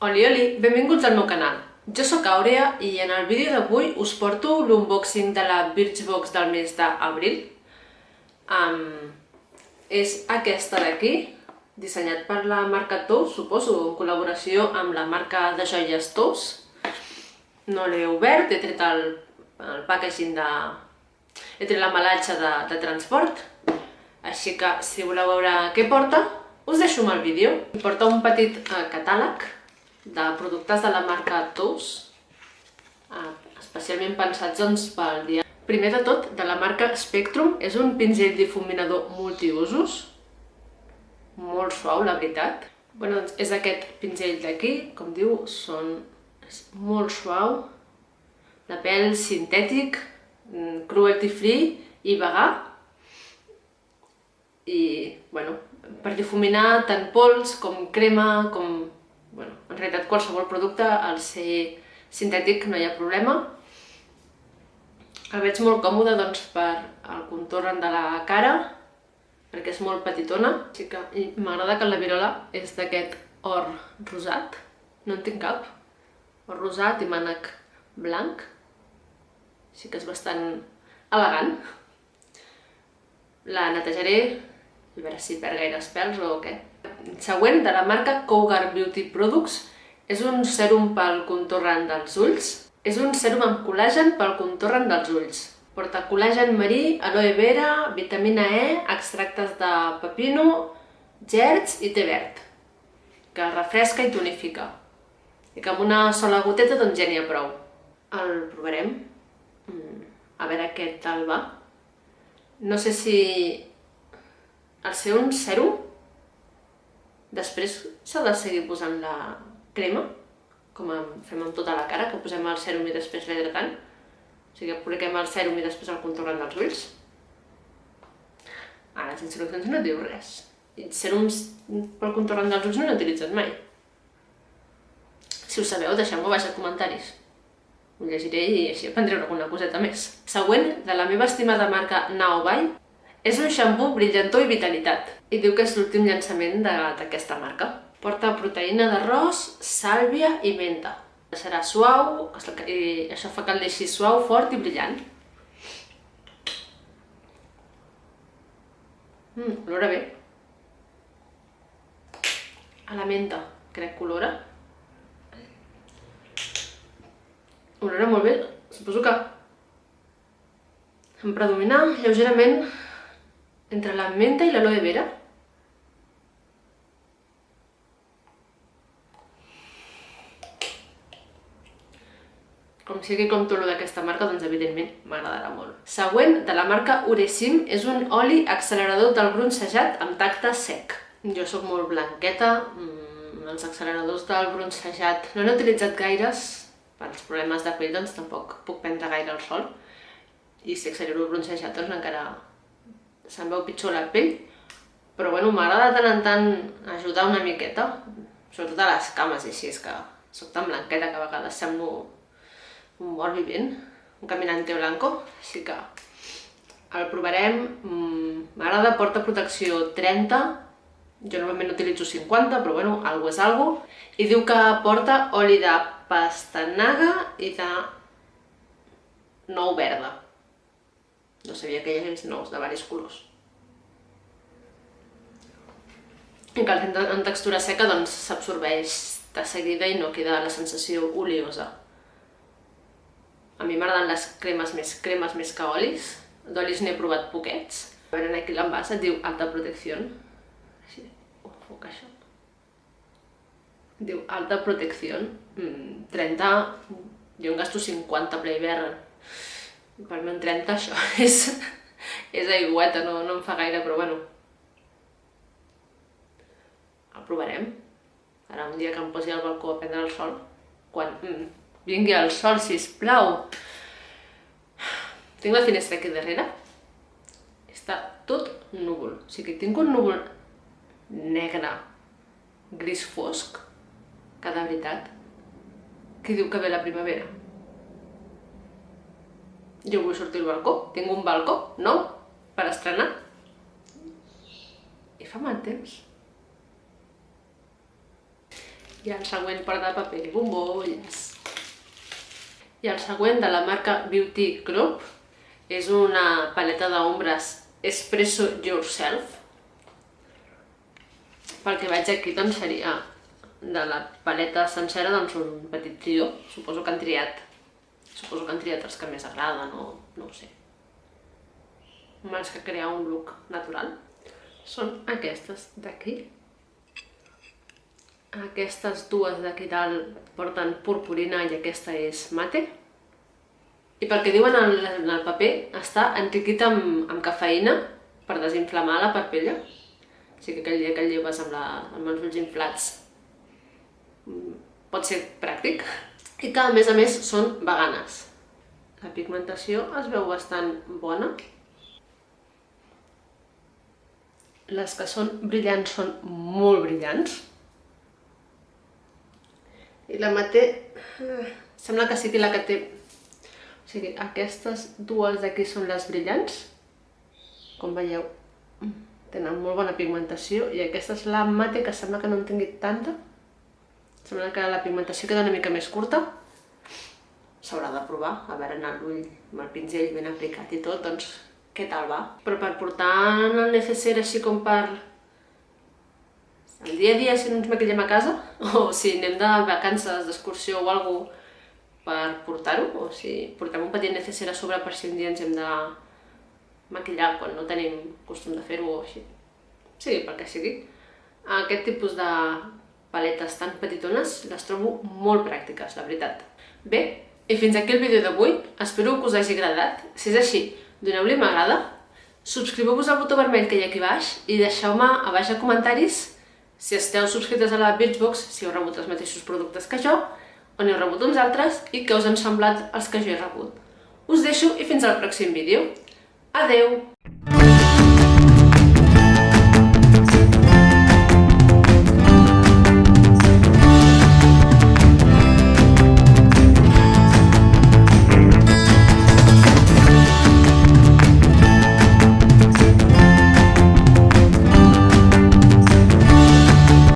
Oli, oli! Benvinguts al meu canal. Jo sóc Àurea i en el vídeo d'avui us porto l'unboxing de la Birchbox del mes d'abril. És aquesta d'aquí, dissenyat per la marca Tous, suposo, en col·laboració amb la marca de joies Tous. No l'he obert, he tret el packaging de... he tret l'embalatge de transport, així que si voleu veure què porta, us deixo amb el vídeo. Porta un petit catàleg de productes de la marca Tous, especialment pensats pel dia. Primer de tot, de la marca Spectrum, és un pinzell difuminador multiusos, molt suau, la veritat. És aquest pinzell d'aquí, com diu, és molt suau, de pèl sintètic, cruelty free i vegà. I, per difuminar tant pols com crema, en realitat qualsevol producte, al ser sintètic no hi ha problema. El veig molt còmode per al contorn de la cara, perquè és molt petitona. I m'agrada que la virola és d'aquest or rosat, no en tinc cap. Or rosat i mànec blanc, així que és bastant elegant. La netejaré, a veure si perd gaires pèls o què. Següent, de la marca Cougar Beauty Products, és un sèrum pel contorn dels ulls. És un sèrum amb col·làgen pel contorn dels ulls. Porta col·làgen marí, aloe vera, vitamina E, extractes de pepino, gerds i té verd, que refresca i tonifica. I que amb una sola goteta ja n'hi ha prou. El provarem, a veure què tal va. No sé si al ser un sèrum, després s'ha de seguir posant la crema, com fem amb tota la cara, que posem el sèrum i després l'hidratant. O sigui, apliquem el sèrum i després el contorn dels ulls. A les instruccions no diu res. I sèrums pel contorn dels ulls no l'he utilitzat mai. Si ho sabeu, deixeu-m'ho baix als comentaris. Ho llegiré i així aprendré alguna coseta més. Següent, de la meva estimada marca Naobai, és un xampú brillantor i vitalitat. I diu que és l'últim llançament d'aquesta marca. Porta proteïna d'arròs, sàlvia i menta. Serà suau, i això fa que el deixi suau, fort i brillant. Olora bé. A la menta, crec que olora. Olora molt bé, suposo que em predomina lleugerament entre la menta i l'aloe vera. Com sigui com tot d'aquesta marca, doncs evidentment m'agradarà molt. Següent, de la marca Uresim, és un oli accelerador del bronzejat amb tacte sec. Jo sóc molt blanqueta, els acceleradors del bronzejat no n'he utilitzat gaires, pels problemes de pell doncs tampoc puc prendre gaire el sol, i si accelero el bronzejat doncs encara se'm veu pitjor la pell, però m'agrada de tant en tant ajudar una miqueta, sobretot a les cames, i així és que soc tan blanqueta que a vegades semblo un mort vivent, un caminante blanco, així que el provarem. M'agrada, porta protecció 30, jo normalment utilitzo 50, però algo és algo, i diu que porta oli de pastanaga i de nou verda. No sabia que hi hagués nous de diversos colors. I que en textura seca s'absorbeix de seguida i no queda la sensació oleosa. A mi m'agraden les cremes més que olis. D'olis n'he provat poquets. A veure, aquí l'envàs et diu alta protección. Així, enfoca això. Diu alta protección. 30, jo en gasto 50 ple hivern. Per mi en 30 això és aigüeta, no em fa gaire, però el provarem. Ara un dia que em posi al balcó a prendre el sol, quan vingui el sol, sisplau. Tinc la finestra aquí darrere, està tot núvol, o sigui, tinc un núvol negre, gris fosc, que de veritat, qui diu que ve la primavera? Jo vull sortir al balcó, tinc un balcó nou per estrenar i fa mal temps. I el següent porta paper i bombolles. I el següent, de la marca Beauty Group, és una paleta d'ombres Espresso Yourself. Pel que veig aquí, doncs seria de la paleta sencera, doncs un petit trio. Suposo que han triat els que més agraden, o no ho sé. Més que crear un look natural. Són aquestes d'aquí. Aquestes dues d'aquí dalt porten purpurina i aquesta és mate. I pel que diuen en el paper, està enriquit amb cafeïna per desinflamar la parpella. O sigui que aquell dia que el lleves amb els ulls inflats pot ser pràctic. I que a més són veganes. La pigmentació es veu bastant bona. Les que són brillants són molt brillants. I la mate sembla que sigui la que té... O sigui, aquestes dues d'aquí són les brillants. Com veieu, tenen molt bona pigmentació. I aquesta és la mate, que sembla que no en tingui tanta. Sembla que la pigmentació queda una mica més curta. S'haurà de provar, a veure en l'ull amb el pinzell ben aplicat i tot, doncs què tal va. Però per portar en el necessaire així com per... el dia a dia, si no ens maquillem a casa, o si anem de vacances, d'excursió o alguna cosa per portar-ho, o si portem un petit necessaire a sobre per si un dia ens hem de maquillar quan no tenim costum de fer-ho o així. Sí, pel que sigui. Aquest tipus de paletes tan petitones les trobo molt pràctiques, la veritat. Bé, i fins aquí el vídeo d'avui. Espero que us hagi agradat. Si és així, doneu-li m'agrada, subscriveu-vos al botó vermell que hi ha aquí baix i deixeu-me a baix a comentaris si esteu subscrites a la Birchbox, si heu rebut els mateixos productes que jo, o n'heu rebut uns altres i què us han semblat els que jo he rebut. Us deixo i fins al pròxim vídeo. Adeu!